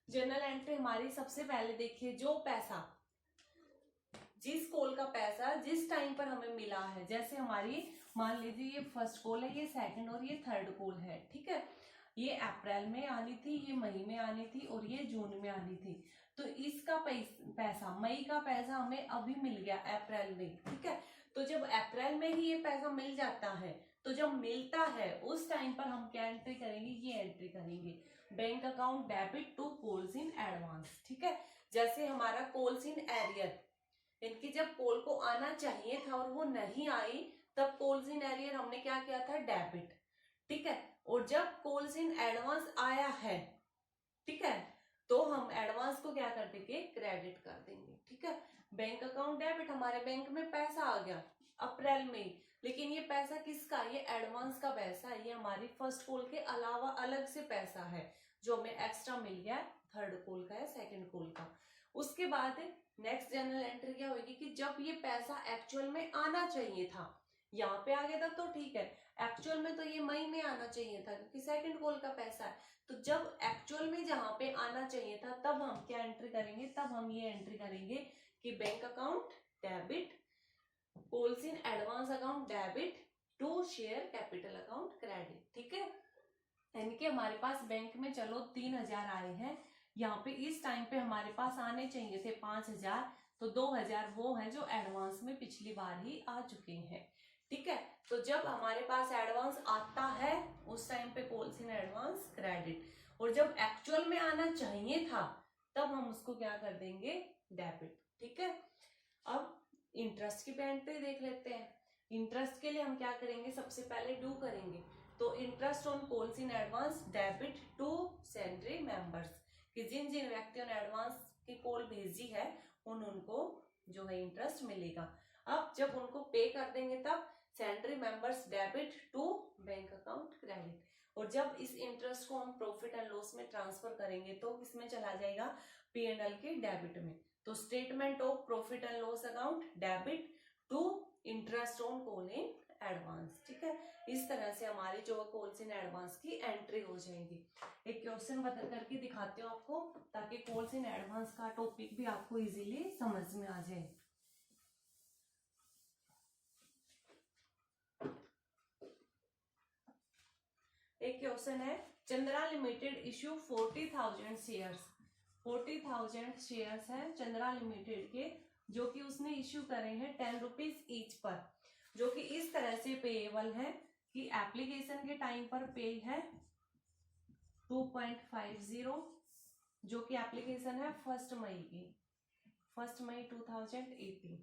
जर्नल एंट्री हमारी सबसे पहले देखिए, जो पैसा, जिस कॉल का पैसा जिस टाइम पर हमें मिला है, जैसे हमारी मान लीजिए ये फर्स्ट कॉल है, ये सेकंड और ये थर्ड कॉल है। ठीक है, ये अप्रैल में आनी थी, ये मई में आनी थी और ये जून में आनी थी। तो इसका पैसा, मई का पैसा हमें अभी मिल गया अप्रैल में। ठीक है, तो जब अप्रैल में ही ये पैसा मिल जाता है, तो जब मिलता है उस टाइम पर हम क्या एंट्री करेंगे, ये एंट्री करेंगे, bank account debit to calls in advance. ठीक है, जैसे हमारा कॉल्स इन एरियर, इनकी जब कॉल को आना चाहिए था और वो नहीं आई, तब कॉल्स इन एरियर हमने क्या किया था, डेबिट। ठीक है, और जब कॉल्स इन एडवांस आया है, ठीक है, तो हम एडवांस को क्या कर देंगे, क्रेडिट कर देंगे। ठीक है, बैंक अकाउंट डेबिट, हमारे बैंक में पैसा आ गया अप्रैल में, लेकिन ये पैसा किसका, ये एडवांस का पैसा है, ये हमारी फर्स्ट कॉल के अलावा अलग से पैसा है जो हमें एक्स्ट्रा मिल गया थर्ड कॉल का या सेकंड कॉल का। उसके बाद नेक्स्ट जर्नल एंट्री क्या होगी कि जब ये पैसा एक्चुअल में आना चाहिए था, यहाँ पे आ गया था तो ठीक है, एक्चुअल में तो ये मई में आना चाहिए था क्योंकि सेकंड कॉल का पैसा है। तो जब एक्चुअल में जहां पे आना चाहिए था तब हम क्या एंट्री करेंगे, तब हम ये एंट्री करेंगे कि bank account debit, calls in advance account debit to share capital account credit. ठीक है, यानी कि हमारे पास बैंक में चलो 3,000 आए हैं, यहाँ पे इस टाइम पे हमारे पास आने चाहिए थे 5,000, तो 2,000 वो है जो एडवांस में पिछली बार ही आ चुके हैं। ठीक है, तो जब हमारे पास एडवांस आता है उस टाइम पे कॉल्स इन एडवांस क्रेडिट, और जब एक्चुअल में आना चाहिए था तब हम उसको क्या कर देंगे, डेबिट। ठीक है, अब इंटरेस्ट की एंट्री देख लेते हैं। इंटरेस्ट के लिए हम क्या करेंगे, सबसे पहले डू करेंगे, तो interest on calls in advance debit to salary members, कि जिन जिन व्यक्तियों ने एडवांस की कॉल भेजी है उनको जो है इंटरेस्ट मिलेगा। अब जब उनको पे कर देंगे तब salary members debit to bank account credit, और जब इस इंटरेस्ट को हम प्रॉफिट एंड लॉस में ट्रांसफर करेंगे तो किसमें चला जाएगा, P&L के डेबिट में। तो statement of profit and loss account debit to interest on call in advance. ठीक है, इस तरह से हमारी जो कॉल्स इन एडवांस की एंट्री हो जाएगी। एक क्वेश्चन बता करके दिखाती हूँ आपको, ताकि कॉल्स इन एडवांस का टॉपिक भी आपको इजीली समझ में आ जाए। एक क्वेश्चन है, Chandra limited issue 40,000 shares. 40,000 shares है चंद्रा लिमिटेड के, जो कि उसने इश्यू करे हैं 10 रुपीज ईच पर, जो कि इस तरह से पेएबल है कि एप्लीकेशन के टाइम पर पे है 2.50, जो कि एप्लीकेशन है 1 मई की, 1 मई 2018।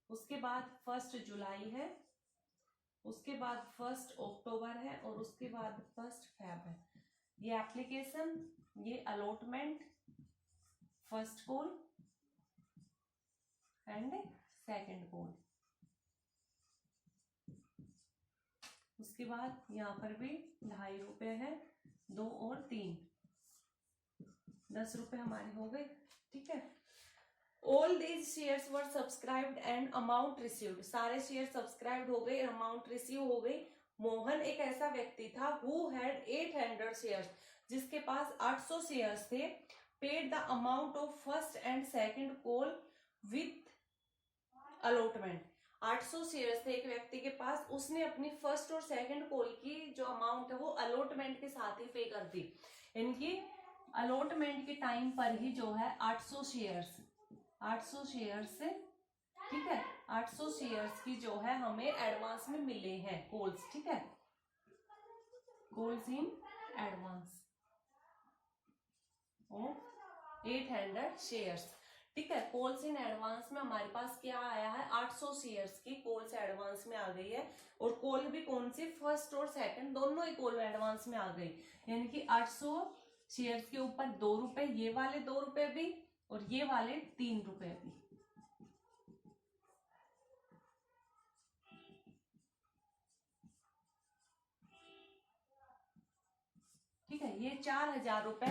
उसके बाद 1 जुलाई है, उसके बाद 1 अक्टूबर है, और उसके बाद 1 फेब है। ये एप्लीकेशन, ये allotment, first call and second call. उसके बाद यहाँ पर भी 2.5 रुपए है, 2 और 3, 10 रुपए हमारे हो गए। ठीक है, all these shares were subscribed and amount received, सारे शेयर सब्सक्राइब्ड हो गए, अमाउंट रिसीव हो गई। मोहन एक ऐसा व्यक्ति था हु हैड 800 शेयर्स, जिसके पास 800 शेयर्स थे, paid the amount of first and second call with allotment. 800 shares थे एक व्यक्ति के पास, उसने अपनी फर्स्ट और सेकंड कॉल की जो अमाउंट है वो अलॉटमेंट के साथ ही पे कर दी, इनकी अलॉटमेंट के टाइम पर ही जो है 800 शेयर्स, से, ठीक है, 800 शेयर्स की जो है हमें एडवांस में मिले हैं कॉल्स। ठीक है, कॉल्स इन एडवांस और 800 शेयर्स। ठीक है, कॉल्स इन एडवांस में हमारे पास क्या आया है, 800 शेयर्स की कॉल्स एडवांस में आ गई है, और कॉल भी कौन सी, फर्स्ट और सेकंड दोनों ही कॉल एडवांस में आ गई, यानी कि 800 शेयर्स के ऊपर 2 रुपए, ये वाले 2 रुपए भी और ये वाले 3 रुपए भी। ठीक है, ये 4,000 रुपए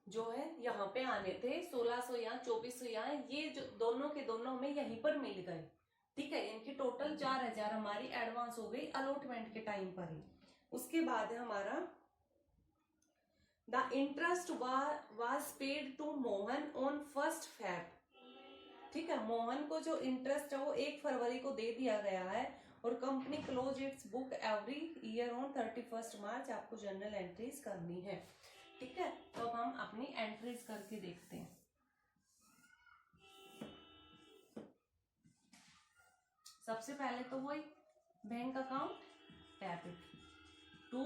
जो है यहाँ पे आने थे, 1,600 यहाँ, 2,400 यहाँ, ये जो दोनों के दोनों में यहीं पर मिल गए। ठीक है, इनकी टोटल 4,000 हमारी एडवांस हो गई अलॉटमेंट के टाइम पर ही। उसके बाद है हमारा the interest was paid to Mohan on 1 Feb. ठीक है, मोहन को जो इंटरेस्ट है वो 1 फरवरी को दे दिया गया है, और company close it's book every year on 31 मार्च। आपको जर्नल एंट्रीज करनी है। ठीक है, तो अब हम अपनी एंट्रीज करके देखते हैं। सबसे पहले तो वही बैंक अकाउंट डेबिट टू,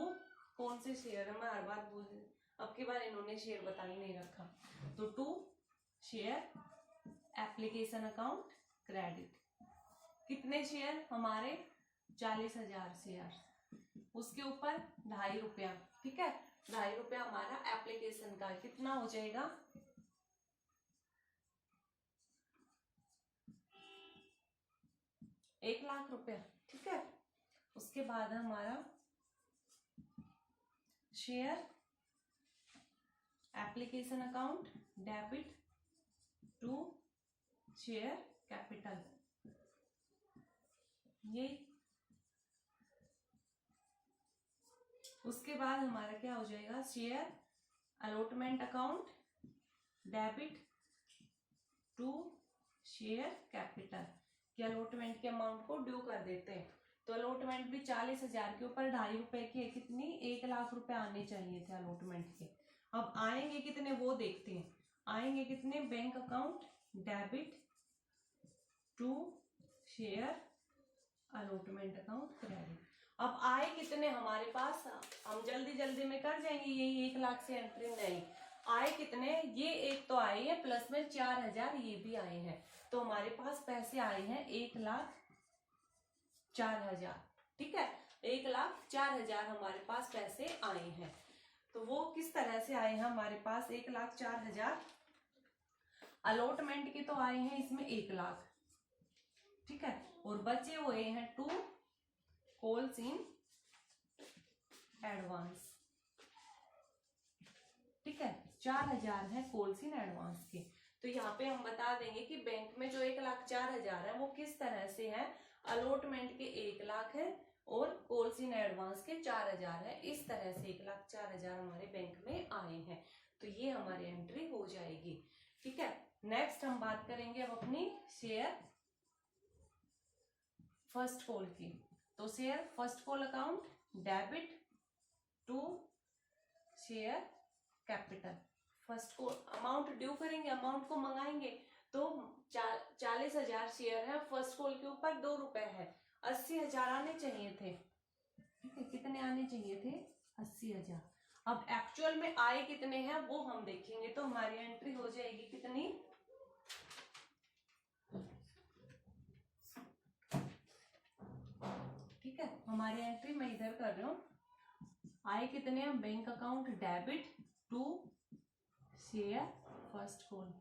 कौन से शेयर है, मैं हर बार भूल, अब की बार इन्होंने शेयर बता ही नहीं रखा, तो to share application account credit. कितने शेयर हमारे, 40,000 शेयर, उसके ऊपर 2.5 रुपया। ठीक है, 2.5 रुपया हमारा एप्लीकेशन का, कितना हो जाएगा, 1,00,000 रुपया। ठीक है, उसके बाद हमारा share application account debit to share capital. ये उसके बाद हमारा क्या हो जाएगा, share allotment account debit to share capital, कि अलॉटमेंट के अमाउंट को ड्यू कर देते हैं। तो अलॉटमेंट भी 40,000 के ऊपर 2.5 रुपए की है, कितनी 1 लाख रुपए आने चाहिए थे अलॉटमेंट के। अब आएंगे कितने वो देखते हैं, आएंगे कितने, bank account debit to share allotment account credit. अब आए कितने हमारे पास, हम जल्दी जल्दी में कर जाएंगे, यही 1 लाख से एंट्री नहीं, आए कितने, ये एक तो आए हैं प्लस में 4,000 ये भी आए हैं, तो हमारे पास पैसे आए हैं 1,04,000। ठीक है, 1,04,000 हमारे पास पैसे आए हैं। तो वो किस तरह से आए हैं हमारे पास 1,04,000, अलॉटमेंट के तो आए हैं इसमें 1 लाख, ठीक है, और बचे हुए हैं 2 कॉल्स इन एडवांस। ठीक है, 4,000 है कॉल्स इन एडवांस के। तो यहाँ पे हम बता देंगे कि बैंक में जो 1,04,000 है वो किस तरह से है, अलॉटमेंट के 1 लाख है और कॉल्स इन एडवांस के 4,000 है, इस तरह से 1,04,000 हमारे बैंक में आए हैं। तो ये हमारी एंट्री हो जाएगी। ठीक है, नेक्स्ट हम बात करेंगे अब अपनी शेयर फर्स्ट कॉल की। तो share first call account debit to share capital. First को अमाउंट ड्यू करेंगे, अमाउंट को मंगाएंगे, तो 40,000 शेयर है, फर्स्ट कॉल के ऊपर 2 रुपए है, 80,000 आने चाहिए थे। ठीक है, कितने आने चाहिए थे, 80,000। अब एक्चुअल में आए कितने हैं वो हम देखेंगे, तो हमारी एंट्री हो जाएगी कितनी, ठीक है, हमारी एंट्री मैं इधर कर रही हूँ, आए कितने हैं, bank account debit to share first call.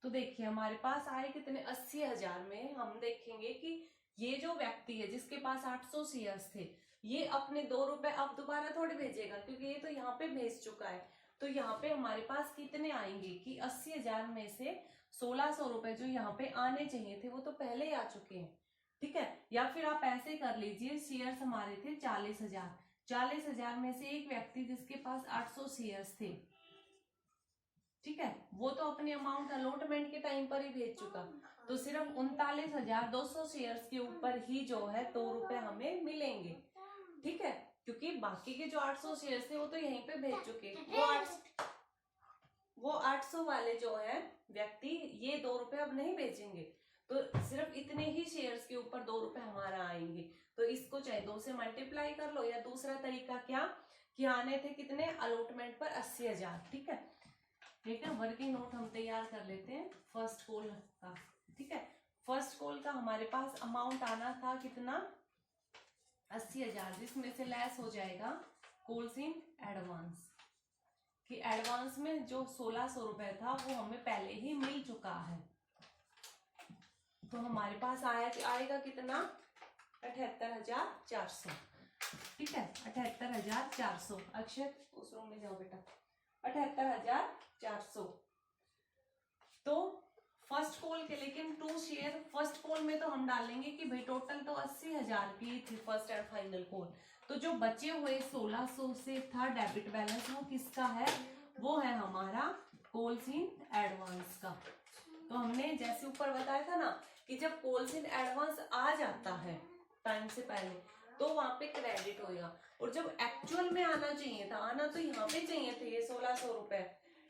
तो देखिए हमारे पास आए कितने, 80,000 में हम देखेंगे कि ये जो व्यक्ति है जिसके पास 800 शेयर्स थे, ये अपने 2 रुपए अब दोबारा थोड़ी भेजेगा, क्योंकि ये तो यहाँ पे भेज चुका है। तो यहाँ पे हमारे पास कितने आएंगे कि 80,000 में से 1,600 रुपए जो यहाँ पे आने चाहिए थे वो तो पहले ही आ चुके हैं। ठीक है, या फिर आप ऐसे कर लीजिए, शेयर्स हमारे थे 40,000, 40,000 में से एक व्यक्ति जिसके पास 800 शेयर्स थे, ठीक है, वो तो अपने अमाउंट अलॉटमेंट के टाइम पर ही भेज चुका, तो सिर्फ 39,200 शेयर्स के ऊपर ही जो है 2 रुपए हमें मिलेंगे। ठीक है, क्योंकि बाकी के जो 800 शेयर्स थे वो तो यहीं पे भेज चुके, वो 800 वाले जो है व्यक्ति ये 2 रुपए अब नहीं भेजेंगे, तो सिर्फ इतने ही शेयर्स के ऊपर 2 रुपए हमारा आएंगे। तो इसको चाहे 2 से मल्टीप्लाई कर लो, या दूसरा तरीका क्या कि आने थे कितने, अलॉटमेंट पर 80,000। ठीक है, ठीक है, वर्किंग नोट हम तैयार कर लेते हैं फर्स्ट कॉल का। ठीक है, फर्स्ट कॉल का हमारे पास अमाउंट आना था कितना, 80,000, जिसमें से लेस हो जाएगा कॉल्स इन एडवांस, कि एडवांस में जो 1,600 रुपए था वो हमें पहले ही मिल चुका है। तो हमारे पास आएगा कितना, 78,400। ठीक है, 78,400। अक्षय उस रूम में जाओ बेटा, 78,400। तो फर्स्ट कॉल के, लेकिन 2 शेयर फर्स्ट कॉल में तो हम डालेंगे कि भाई टोटल तो 80,000 की थी फर्स्ट एंड फाइनल कॉल, तो जो बचे हुए 1,600 से था डेबिट बैलेंस वो किसका है, वो है हमारा कॉल्स इन एडवांस का। तो हमने जैसे ऊपर बताया था ना कि जब कॉल्स इन एडवांस आ जाता है टाइम से पहले तो वहां पे क्रेडिट होगा, और जब एक्चुअल में आना चाहिए था, आना तो यहाँ पे चाहिए थे ये 1,600 रुपए,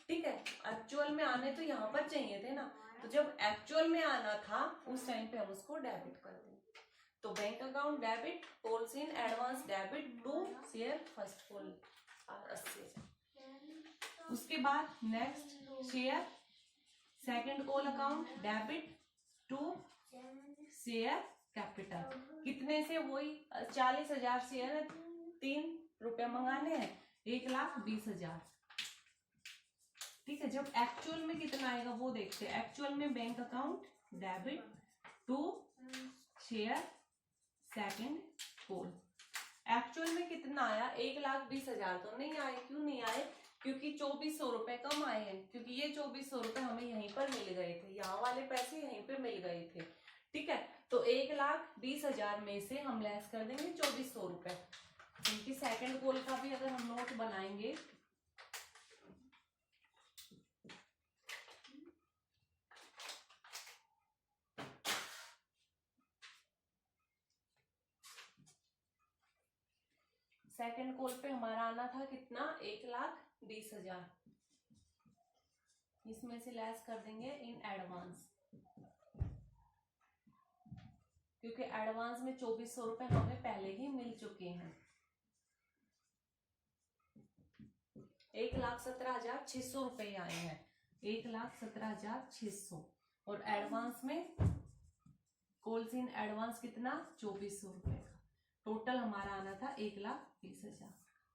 ठीक है, एक्चुअल में आने तो यहाँ पर चाहिए थे ना, तो जब एक्चुअल में आना था उस टाइम पे हम उसको डेबिट कर दें। तो bank account debit, calls in advance debit to share first call 80,000। उसके बाद next share second call account debit to share capital, कितने से, वही 40,000 शेयर है, 3 रुपए मंगाने हैं, 1,20,000। ठीक है, जब एक्चुअल में कितना आएगा वो देखते हैं। एक्चुअल में bank account debit to share second call, actual में कितना आया, 1,20,000 तो नहीं आए, क्यों नहीं आए, क्योंकि 2400 रुपए कम आए हैं, क्योंकि ये 2400 रुपए हमें यहीं पर मिल गए थे, यहाँ वाले पैसे यहीं पे मिल गए थे। ठीक है, तो 1,20,000 में से हम लेस कर देंगे 2400 रुपए। इनकी सेकंड कॉल का भी अगर हम नोट बनाएंगे, सेकंड कॉल पे हमारा आना था कितना, 1,20,000, इसमें से लेस कर देंगे इन एडवांस, क्योंकि एडवांस में 2400 रुपए हमें पहले ही मिल चुके हैं। 1,17,600 रुपए आए हैं, 1,17,600, और एडवांस में कॉल्स इन एडवांस कितना, 2400 रुपए का। टोटल हमारा आना था 1,20,000।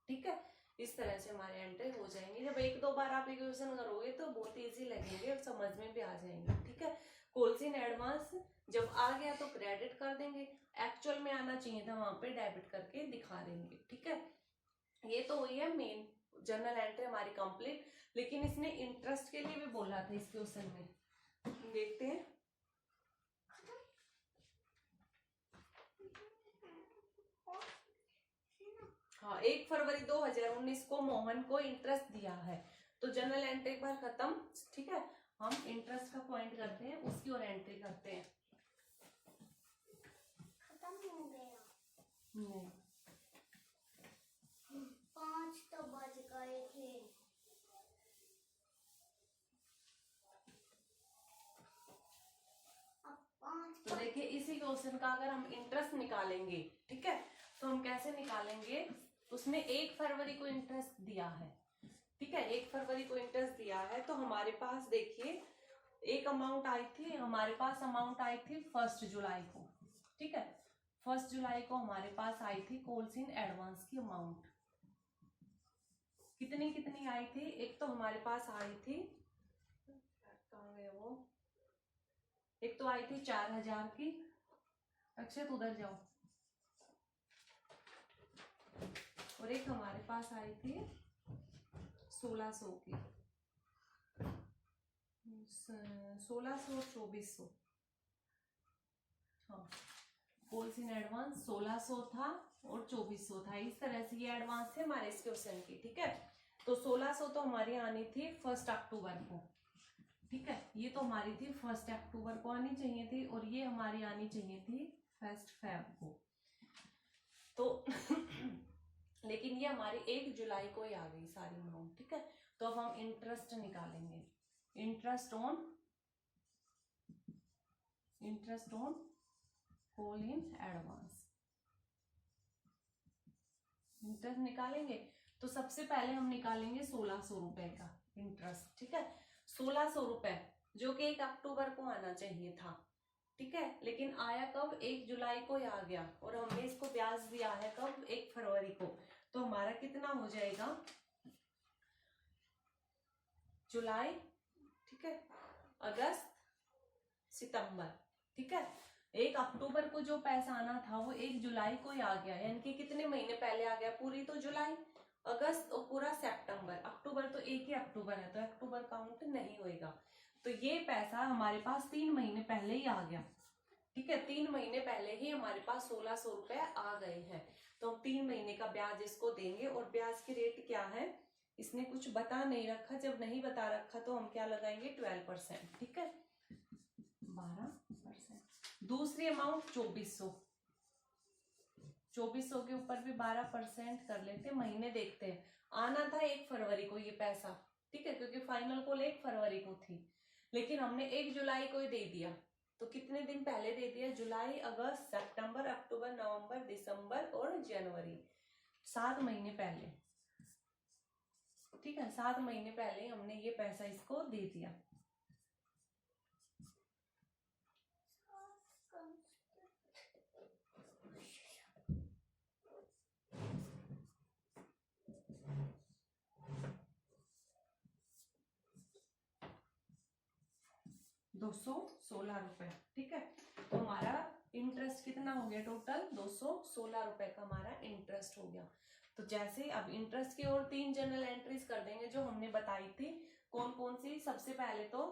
ठीक है, इस तरह से हमारे एंट्री हो जाएंगे। जब एक दो बार आप इक्वेशन करोगे तो बहुत इजी लगेंगे और समझ में भी आ जाएंगे। ठीक है, कॉल्स इन एडवांस जब आ गया तो क्रेडिट कर देंगे, एक्चुअल में आना चाहिए था वहां पे डेबिट करके दिखा देंगे। ठीक है, ये तो हुई है मेन जर्नल एंट्री हमारी कंप्लीट। लेकिन इसने इंटरेस्ट के लिए भी बोला था इस क्वेश्चन में, देखते हैं। हाँ, 1 फरवरी 2019 को मोहन को इंटरेस्ट दिया है, तो जनरल एंट्री एक बार खत्म। ठीक है, हम इंटरेस्ट का पॉइंट करते हैं, उसकी और एंट्री करते हैं। खत्म हो गया? नहीं, 5 तो बज गए थे। अब 5 तो देखिए इसी क्वेश्चन का अगर हम इंटरेस्ट निकालेंगे, ठीक है, तो हम कैसे निकालेंगे। उसने 1 फरवरी को इंटरेस्ट दिया है। ठीक है, 1 फरवरी को इंटरेस्ट दिया है, तो हमारे पास देखिए एक अमाउंट आई थी, हमारे पास अमाउंट आई थी 1 जुलाई को। ठीक है, 1 जुलाई को हमारे पास आई थी कॉल्स इन एडवांस की अमाउंट। कितनी कितनी आई थी, एक तो हमारे पास आई थी, कहाँ गए वो, एक तो आई थी 4,000 की, अक्षत उधर जाओ, और एक हमारे पास आई थी 1,600 की, 1,600 और 2,400। हाँ, कॉल्स इन एडवांस 1,600 था और 2,400 था। इस तरह से ये एडवांस थे हमारे इस क्वेश्चन की। ठीक है, तो 1,600 तो हमारी आनी थी 1 अक्टूबर को। ठीक है, ये तो हमारी थी 1 अक्टूबर को आनी चाहिए थी, और ये हमारी आनी चाहिए थी 1 फेब को। तो लेकिन ये हमारी 1 जुलाई को ही आ गई सारी अमाउंट। ठीक है, तो अब हम इंटरेस्ट निकालेंगे। Interest on call in advance, interest निकालेंगे। तो सबसे पहले हम निकालेंगे 1,600 रुपए का इंटरेस्ट। ठीक है, 1,600 रुपए जो कि 1 अक्टूबर को आना चाहिए था। ठीक है, लेकिन आया कब, 1 जुलाई को ही आ गया, और हमने इसको ब्याज दिया है कब, 1 फरवरी को। तो हमारा कितना हो जाएगा, जुलाई, ठीक है, अगस्त, सितंबर। ठीक है, 1 अक्टूबर को जो पैसा आना था वो 1 जुलाई को ही आ गया, यानी कि कितने महीने पहले आ गया, पूरी तो जुलाई, अगस्त और पूरा सितंबर। अक्टूबर तो 1 ही अक्टूबर है, तो अक्टूबर काउंट नहीं होएगा। तो ये पैसा हमारे पास 3 महीने पहले ही आ गया। ठीक है, 3 महीने पहले ही हमारे पास 1,600 रुपए आ गए हैं। तो हम 3 महीने का ब्याज इसको देंगे, और ब्याज की रेट क्या है इसने कुछ बता नहीं रखा। जब नहीं बता रखा तो हम क्या लगाएंगे, 12%। ठीक है, 12%। दूसरी अमाउंट 2,400, 2,400 के ऊपर भी 12% कर लेते, महीने देखते हैं। आना था 1 फरवरी को ये पैसा। ठीक है, क्योंकि फाइनल कॉल 1 फरवरी को थी, लेकिन हमने 1 जुलाई को ही दे दिया। तो कितने दिन पहले दे दिया, जुलाई, अगस्त, सितंबर, अक्टूबर, नवंबर, दिसंबर और जनवरी, 7 महीने पहले। ठीक है, 7 महीने पहले हमने ये पैसा इसको दे दिया। ₹216। ठीक है, तो हमारा इंटरेस्ट कितना हो गया, टोटल 216 रुपए का हमारा इंटरेस्ट हो गया। तो जैसे अब इंटरेस्ट की और 3 जनरल एंट्रीज कर देंगे जो हमने बताई थी। कौन कौन सी? सबसे पहले तो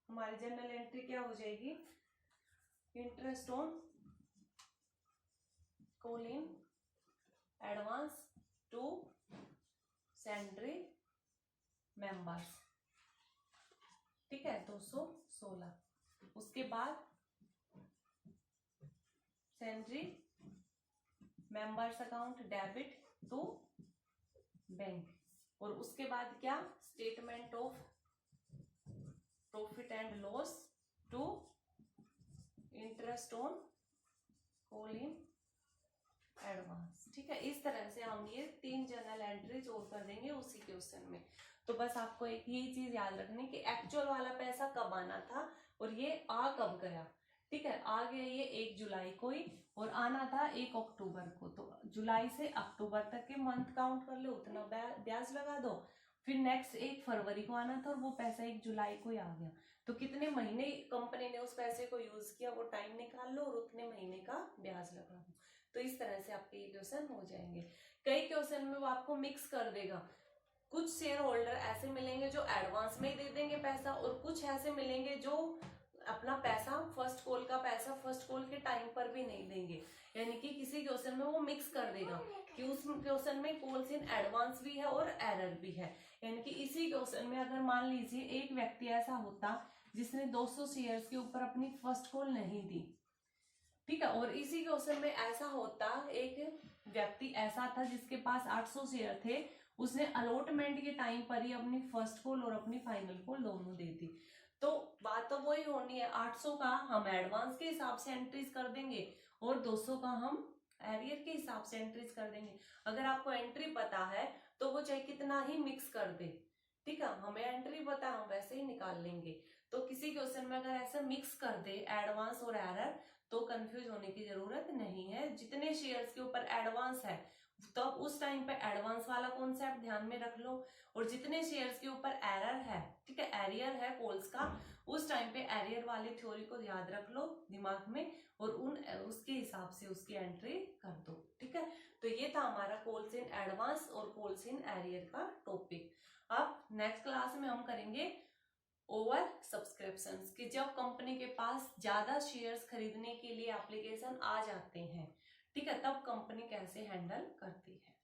हमारी जनरल एंट्री क्या हो जाएगी? Interest on call in advance to salary members, ठीक है, 216। उसके बाद salary members account debit to bank, और उसके बाद क्या? Statement of profit and loss to interest on call in advance, ठीक है। इस तरह से हम ये 3 जनरल एंट्रीज और कर देंगे उसी क्वेश्चन में। तो बस आपको एक ही चीज याद रखनी कि एक्चुअल वाला पैसा कब आना था और ये आ कब गया, ठीक है। आ गया ये 1 जुलाई को ही और आना था 1 अक्टूबर को। तो जुलाई से अक्टूबर तक के मंथ काउंट कर लो, उतना ब्याज लगा दो। फिर नेक्स्ट 1 फरवरी को आना था और वो पैसा 1 जुलाई को ही आ गया। तो कितने महीने कंपनी ने उस पैसे को यूज किया वो टाइम निकाल लो और उतने महीने का ब्याज लगा दो। तो इस तरह से आपके ये क्वेश्चन हो जाएंगे। कई क्वेश्चन में वो आपको मिक्स कर देगा। कुछ शेयर होल्डर ऐसे मिलेंगे जो एडवांस में ही दे देंगे पैसा, और कुछ ऐसे मिलेंगे जो अपना पैसा फर्स्ट कॉल का पैसा फर्स्ट कॉल के टाइम पर भी नहीं देंगे। यानी कि किसी क्वेश्चन में वो मिक्स कर देगा कि उस क्वेश्चन में कॉल्स इन एडवांस भी है और एरर भी है। यानी कि इसी क्वेश्चन में अगर मान लीजिए एक व्यक्ति ऐसा होता जिसने 200 शेयर्स के ऊपर अपनी फर्स्ट कॉल नहीं दी, ठीक है, और इसी क्वेश्चन में ऐसा होता एक व्यक्ति ऐसा था जिसके पास 800 शेयर थे, उसने अलॉटमेंट के टाइम पर ही अपनी फर्स्ट कॉल और अपनी फाइनल कॉल दोनों दे दी। तो बात तो वही होनी है, 800 का हम एडवांस के हिसाब से एंट्रीज कर देंगे और 200 का हम एरियर के हिसाब से एंट्रीज कर देंगे। अगर आपको एंट्री पता है तो वो चाहे कितना ही मिक्स कर दे, ठीक है, हमें एंट्री पता है हम वैसे ही निकाल लेंगे। तो किसी क्वेश्चन में अगर ऐसा मिक्स कर दे एडवांस और एरर तो कंफ्यूज होने की जरूरत नहीं है। जितने शेयर्स के ऊपर एडवांस है तो उस टाइम पे एडवांस वाला कॉन्सेप्ट ध्यान में रख लो, और जितने शेयर्स के ऊपर एरर है, ठीक है, एरियर है कॉल्स का, उस टाइम पे एरियर वाली थ्योरी को याद रख लो दिमाग में और उसके हिसाब से उसकी एंट्री कर दो, ठीक है। तो ये था हमारा कॉल्स इन एडवांस और कॉल्स इन एरियर का टॉपिक। अब नेक्स्ट क्लास में हम करेंगे ओवर सब्सक्रिप्शंस, कि जब कंपनी के पास ज्यादा शेयर्स खरीदने के लिए एप्लीकेशन आ जाते हैं, ठीक है, तब कंपनी कैसे हैंडल करती है।